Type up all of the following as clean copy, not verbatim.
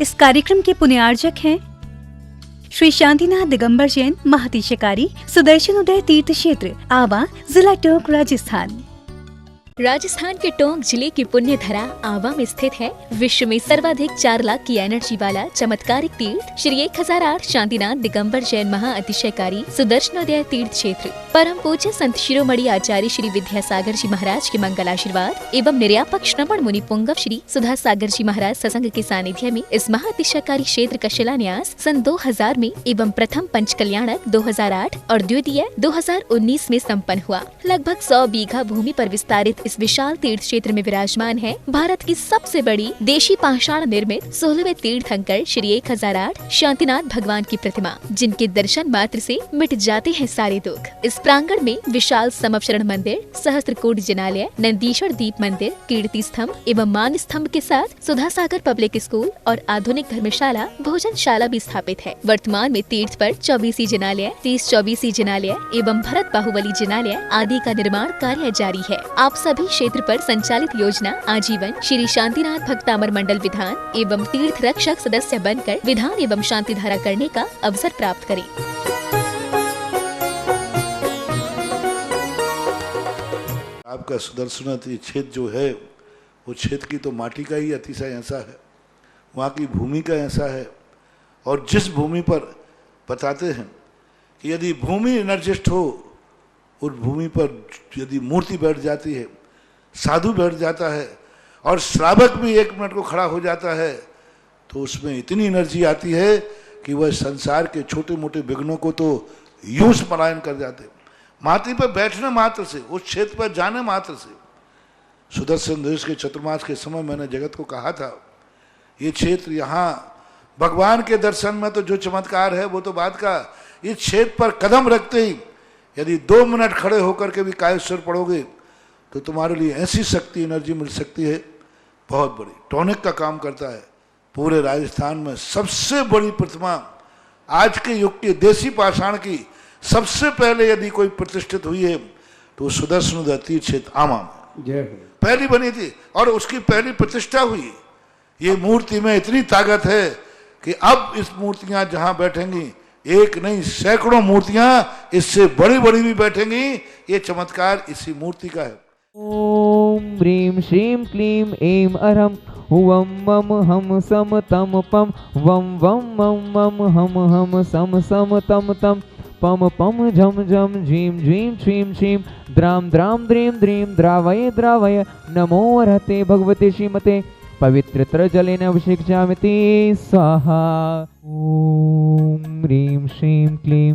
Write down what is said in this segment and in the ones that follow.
इस कार्यक्रम के पुण्यार्जक हैं श्री शांतिनाथ दिगंबर जैन महातिशकारी सुदर्शन उदय तीर्थ क्षेत्र आवा, जिला टोंक, राजस्थान। राजस्थान के टोंक जिले की पुण्य धरा आवा में स्थित है विश्व में सर्वाधिक 4 लाख की एनर्जी वाला चमत्कारिक तीर्थ श्री 1008 शांतिनाथ दिगंबर जैन महाअतिशयकारी सुदर्शनोदय तीर्थ क्षेत्र। परम पूज्य संत शिरोमणि आचार्य श्री विद्यासागर जी महाराज के मंगल आशीर्वाद एवं निर्यापक श्रवण मुनि पुंगव श्री सुधा सागर जी महाराज सत्संग के सानिध्य में इस महाअतिशयकारी क्षेत्र का शिलान्यास सन 2000 में एवं प्रथम पंच कल्याणक 2008 और द्वितीय 2019 में संपन्न हुआ। लगभग 100 बीघा भूमि पर विस्तारित इस विशाल तीर्थ क्षेत्र में विराजमान है भारत की सबसे बड़ी देशी पाषाण निर्मित 16वें तीर्थंकर श्री 1008 शांतिनाथ भगवान की प्रतिमा, जिनके दर्शन मात्र से मिट जाते हैं सारे दुख। इस प्रांगण में विशाल समवशरण मंदिर, सहस्त्रकूट जिनालय, नंदीश्वर दीप मंदिर, कीर्ति स्तंभ एवं मान स्तंभ के साथ सुधा सागर पब्लिक स्कूल और आधुनिक धर्मशाला, भोजनशाला भी स्थापित है। वर्तमान में तीर्थ पर 24 जिनालय, 30-24 जिनालय एवं भरत बाहुबली जिनालय आदि का निर्माण कार्य जारी है। आप सभी क्षेत्र पर संचालित योजना आजीवन श्री शांतिनाथ भक्तामर मंडल विधान एवं तीर्थ रक्षक सदस्य बनकर विधान एवं शांति धारा करने का अवसर प्राप्त करें। आपका सुदर्शन क्षेत्र जो है वो क्षेत्र की तो माटी का ही अतिशय ऐसा है, वहाँ की भूमि का ऐसा है। और जिस भूमि पर बताते हैं कि यदि भूमि एनर्जिस्ट हो, उस भूमि पर यदि मूर्ति बैठ जाती है, साधु बैठ जाता है और श्रावक भी 1 मिनट को खड़ा हो जाता है, तो उसमें इतनी एनर्जी आती है कि वह संसार के छोटे मोटे विघ्नों को तो यूं पलायन कर जाते। माटी पर बैठने मात्र से, उस क्षेत्र पर जाने मात्र से, सुदर्शन देश के चतुर्मास के समय मैंने जगत को कहा था, ये क्षेत्र यहाँ भगवान के दर्शन में तो जो चमत्कार है वो तो बात का, इस क्षेत्र पर कदम रखते ही यदि 2 मिनट खड़े होकर के भी कायेश्वर पढ़ोगे तो तुम्हारे लिए ऐसी शक्ति एनर्जी मिल सकती है बहुत बड़ी। टॉनिक का काम करता है। पूरे राजस्थान में सबसे बड़ी प्रतिमा आज के युग की देसी पाषाण की सबसे पहले यदि कोई प्रतिष्ठित हुई है तो सुदर्शन तीर्थ क्षेत्र आमा में पहली बनी थी और उसकी पहली प्रतिष्ठा हुई। ये मूर्ति में इतनी ताकत है कि अब इस मूर्तियां जहां बैठेंगी, एक नहीं सैकड़ों मूर्तियां इससे बड़ी बड़ी भी बैठेंगी। ये चमत्कार इसी मूर्ति का है। ओम ह्रीं श्रीं क्लीं ऐं अरहं वम मम हम सम तम पम वम वम मम मम हम सम सम तम तम पम पम झम झम झीं झीं छीं छीं द्राम द्राम द्रीं द्रीं द्रावय द्रावय नमो अर्हते भगवते श्रीमते पवित्रतर जलेन अभिषेक्ष्यामिति स्वाहा। ओम ह्रीं श्रीं क्लीं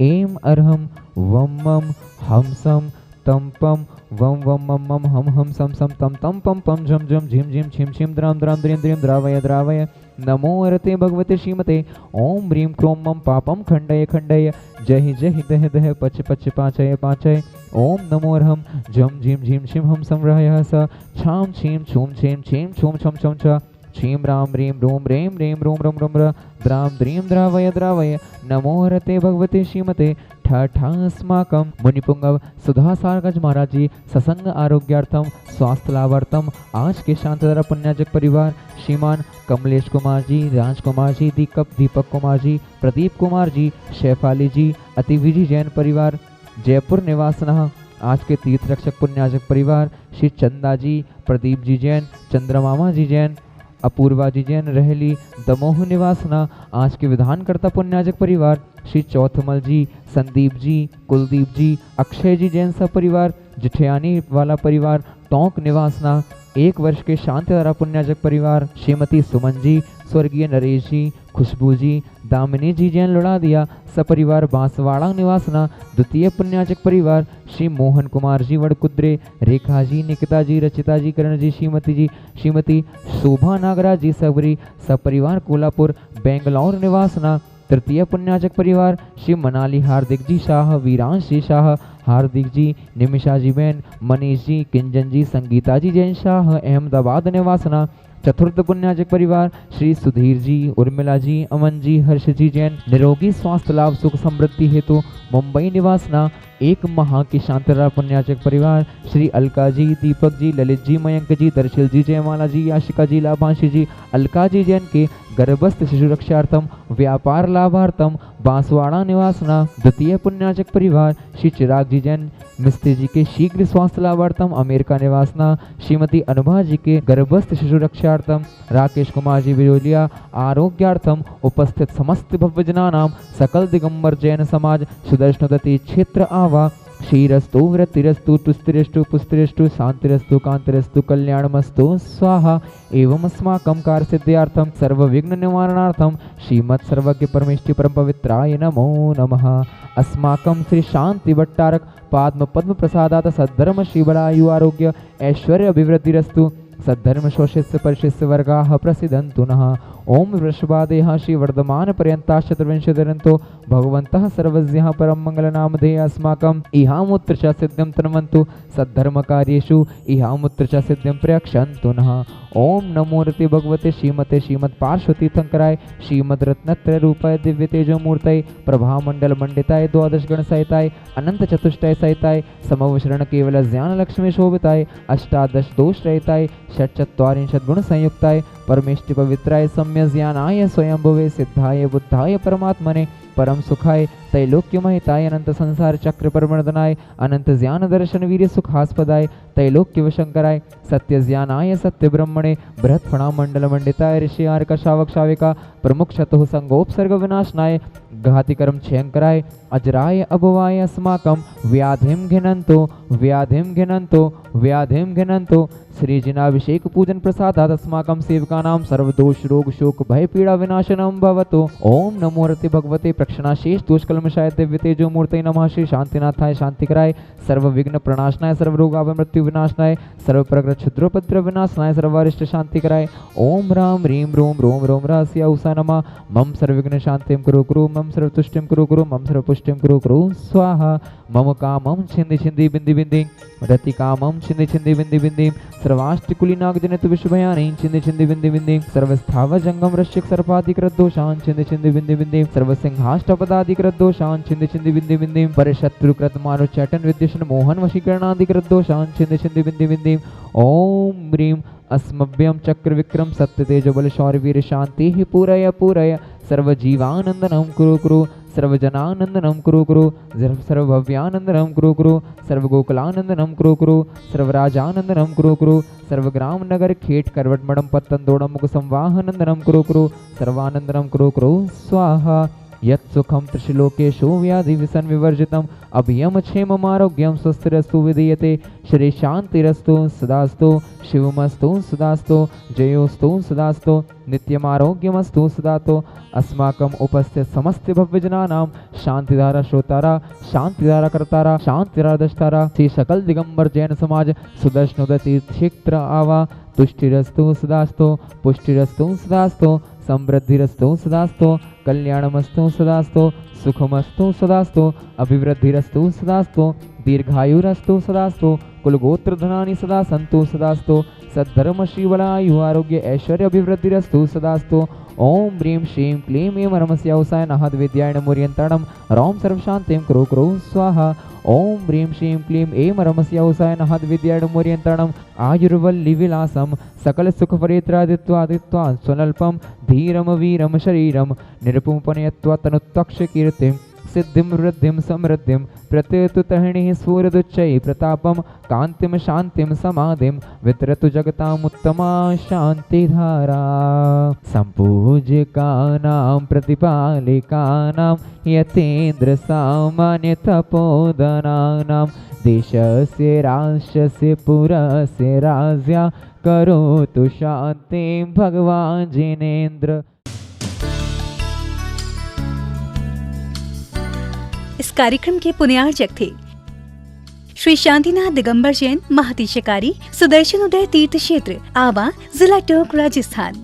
ऐं अरहं वम मम हम सम तम पम वम वम मम मम हम सम सम तम तम पम पम झम झम झीं झीं छीं छीं द्राम द्राम द्रीं द्रीं द्रावय द्रावय नमो अर्हते भगवते श्रीमते ओम ह्रीं क्रों मम पापम खंडय खंडय जहि जहि दह दह पच पच पाचय पाचय ओम नमो अर्हं झम झीं झीं छिं हम संवृहयः स छाम छीं छूम छीं छीं छूम छम छम छ छीं राम ह्रीं रूम रें रें रोम रम रम र द्राम द्रीं द्रावय द्रावय नमो अर्हते भगवते श्रीमते ठास्माकं मुनिपुंगव सुधा सागर महाराज जी सत्संग आरोग्यार्थम स्वास्थ्य लाभार्थम आज के शांतधारा पुण्याजक परिवार श्रीमान कमलेश कुमार जी, राजकुमार जी, दीपक कुमार जी, प्रदीप कुमार जी, शेफाली जी, अतिविजी जैन परिवार जयपुर निवासनः आज के तीर्थ रक्षक पुण्याजक परिवार श्री चंदा जी, प्रदीप जी जैन, चंद्रमामा जी जैन, अपूर्वा जी जैन रहेली दमोह निवासना आज के विधानकर्ता पुण्याजक परिवार श्री चौथमल जी, संदीप जी, कुलदीप जी, अक्षय जी जैन सब परिवार जिठियानी वाला परिवार टोंक निवासना 1 वर्ष के शांतिधारा पुण्याजक परिवार श्रीमती सुमन जी, स्वर्गीय नरेश जी, खुशबू जी, दामिनी जी जैन लुड़ादिया सपरिवार बांसवाड़ा निवासना द्वितीय पुण्याजक परिवार श्री मोहन कुमार जी वड़कुद्रे, रेखा जी, निकिता जी, रचिता जी, करण जी, श्रीमती शोभा नागराज जी सबरी सपरिवार कोल्हापुर बेंगलौर निवासना तृतीय पुण्याजक परिवार श्री मनाली हार्दिक जी शाह, वीरांश जी शाह, हार्दिक जी, निमिषा जी बहन, मनीष जी, किंजन जी, संगीता जी जैन शाह अहमदाबाद निवासना चतुर्थ पुण्याजक परिवार श्री सुधीर जी, उर्मिला जी, अमन जी, हर्ष जी जैन निरोगी स्वास्थ्य लाभ सुख समृद्धि हेतु मुंबई निवासना एक माह की शांतिधारा पुण्याचक परिवार श्री अलका जी, दीपक जी, ललित जी, मयंक जी, दर्शिल जी, जयमाला जी, आशिका जी, लाभांशी जी, अलका जी जैन के गर्भस्थ शिशु रक्षार्थम व्यापार लाभार्थम बांसवाड़ा निवासना। द्वितीय पुण्याचक परिवार श्री चिराग जी जैन मिस्त्री जी के शीघ्र स्वास्थ्य लाभार्थम अमेरिका निवासना। श्रीमती अनुभा जी के गर्भस्थ शिशु रक्षार्थम। राकेश कुमार जी बिरोलिया आरोग्यार्थम। उपस्थित समस्त भव्यजनानां सकल दिगंबर जैन समाज सुदर्शनोदति क्षेत्र आवा। क्षीरस्तु वृत्तिरस्तु तुस्तिरस्तु पुस्तिरस्तु शांतिरस्तु कांतिरस्तु कल्याणमस्तु स्वाहा। एवं अस्माकं कार्यसिद्ध्यार्थं सर्वविघ्न निवारणार्थं श्रीमत् सर्वज्ञ परमेष्टि परम पवित्राय नमो नमः। अस्माकं श्री शांति भट्टारक पाद्म पद्म प्रसादात सद्धर्म श्रीबलायु आरोग्य ऐश्वर्य अभिवृद्धिरस्तु। सद्धर्म शोषिस्य परिशिष्य वर्गाः प्रसिद्धन्तु नः। ओम वृषभादेः श्री वर्धमान पर्यन्ताश्च चतुर्विंशतिरन्तो भगवन्तः सर्वज्ञः परम मंगलनामधेय अस्माकम् इहामुत्र च सिद्धिं तन्वन्तु सद्धर्म कार्येषु इहामुत्र च सिद्धिं प्रयक्षन्तु नः। ओम नमो रते भगवते श्रीमते श्रीमत् पार्श्वती शंकराय श्रीमद् रत्नत्रय रूपाय दिव्य तेजो मूर्तये प्रभा मंडल मंडिताय द्वादश गण सहिताय अनंत चतुष्टय सहिताय समवशरण केवल ज्ञान लक्ष्मी शोभिताय अष्टादश दोष रहिताय षट्चत्वारिंशत् गुण संयुक्ताय परमेष्टि पवित्राय सम्य ज्ञानाय स्वयंभुवे सिद्धाय बुद्धाय परमात्मने परम सुखाय तैलोक्यमहिताय अनंत संसार चक्र परमर्दनाय अनंत ज्ञान दर्शन वीर्य सुखास्पदाय तैलोक्य शंकराय सत्य ज्ञानाय सत्य ब्रह्मणे बृहत् फणा मंडल मंडिताय ऋषि आर्क शावक शाविका प्रमुख शतु संगोपसर्ग विनाशनाय घाति कर्म क्षयंकराय अजराय अभवाय अस्माकं व्याधिं घिनन्तो व्याधिं घिनन्तो व्याधिं घिनन्तो। श्री जिनाभिषेक पूजन प्रसादात् अस्माकं सेवकानां सर्वदोष रोग शोक भय पीड़ा विनाशनं भवतु। ओम नमो रते भगवते प्रक्षणाशेष दोषकल्मषाय दिव्य तेजो मूर्तये नमः। श्री शांतिनाथाय शांतिकराय सर्व विघ्न प्रणाशनाय सर्व रोगाव मृत्यु विनाशनाय सर्व प्रग्रह क्षुद्रोपद्रव विनाशनाय सर्वारिष्ट शांतिकराय ओम राम ह्रीं रोम रोम रोम रहस्य उषा नमः। मम सर्वविघ्न शांतिं कुरु कुरु मम सर्वतुष्टिं कुरु कुरु मम सर्वपुष्टिं कुरु कुरु स्वाहा। मम कामं छिन्धि छिन्धि बिंदि बिंदि रति कामं छिन्धि छिन्धि बिंदि बिंदि सर्वाष्टकुलीनागजनित विश्वभयानि छिन्धि छिन्धि बिंदि बिंदि सर्वस्थावर जंगम रश्यक सर्पाधिकृत दोषान् छिन्धि छिन्धि बिंदि बिंदि सर्वसिंहाष्टपदाधिकृत दोषान् छिन्धि छिन्धि बिंदि बिंदि परशत्रुकृत मानो चैतन विद्युषण मोहन वशीकरणाधिकृत दोषान् छिन्धि छिन्धि बिंदि बिंदि। ओम ह्रीं अस्मभ्यं चक्र विक्रम सत्य तेज बल शौर्य वीर शांति ही पूरय पूरय सर्वजीवानंदनं कुरु कुरु सर्वजनानंदनं कुरु कुरु सर्वभव्यानंदनं कुरु कुरु सर्वगोकुलानंदनं कुरु कुरु सर्वराजानंदनं कुरु कुरु सर्वग्राम नगर खेट करवट मडम पत्तन दोड़म मुख संवाहनंदनं कुरु कुरु सर्वानंदनं कुरु कुरु स्वाहा। यत् सुखम त्रिशलोकेषु व्याधि विसन विवर्जितम अभयम क्षेमम आरोग्यम स्वस्थरस्तु विधीयते। श्री शांतिरस्तु सदास्तु शिवमस्तु सदास्तु जयोस्तु सदास्तु नित्यम आरोग्यमस्तु सदातो। अस्माकं उपस्थित समस्त भव्यजनानां शांतिधारा श्रोतारा शांतिधारा कर्तारा शांतिधारा दष्टारा श्री सकल दिगंबर जैन समाज सुदर्शनोदति क्षेत्र आवा। तुष्टिरस्तु सदास्तु पुष्टिरस्तु सदास्तु समृद्धिरस्तु सदास्तु कल्याणमस्तु सदास्तु सुखमस्तु सदास्तु अभिवृद्धिरस्तु सदास्तु दीर्घायुरस्तु सदास्तु कुलगोत्र धनानि सदा सन्तु सदास्तु सद्धर्म श्रीबलायु आरोग्य ऐश्वर्य अभिवृद्धिरस्तु सदास्तु। ओम ह्रीं श्रीं क्लीं ऐं परमस्य औसाय नहद विद्याय नमोरियन्ताणं रौं सर्वशान्तिं कुरु कुरु स्वाहा। ओम ह्रीं श्रीं क्लीं ऐं परमस्य औसाय नहद विद्याय नमोरियन्ताणं आयुर्वल्ली विलासं सकल सुख परित्रादित्वादित्वा स्वल्पं धीरम वीरम शरीरम निरुपमपनयत्वा तनुत्वक्ष कीर्तिं सिद्धिं वृद्धिं समृद्धिं प्रत्यतु तहिणिः सूर्यदुच्चैः प्रतापं कान्तिं शान्तिं समाधिं वितरतु जगतामुत्तमा शान्तिधारा। सम्पूज्यकानां प्रतिपालिकानां यतीन्द्र सामान्य तपोधनानां देशस्य राष्ट्रस्य पुरस्य राज्ञा करोतु शान्तिं भगवान् जिनेन्द्र। इस कार्यक्रम के पुण्यार्चक थे श्री शांतिनाथ दिगंबर जैन महातिशकारी सुदर्शन उदय तीर्थ क्षेत्र आवा, जिला टोंक, राजस्थान।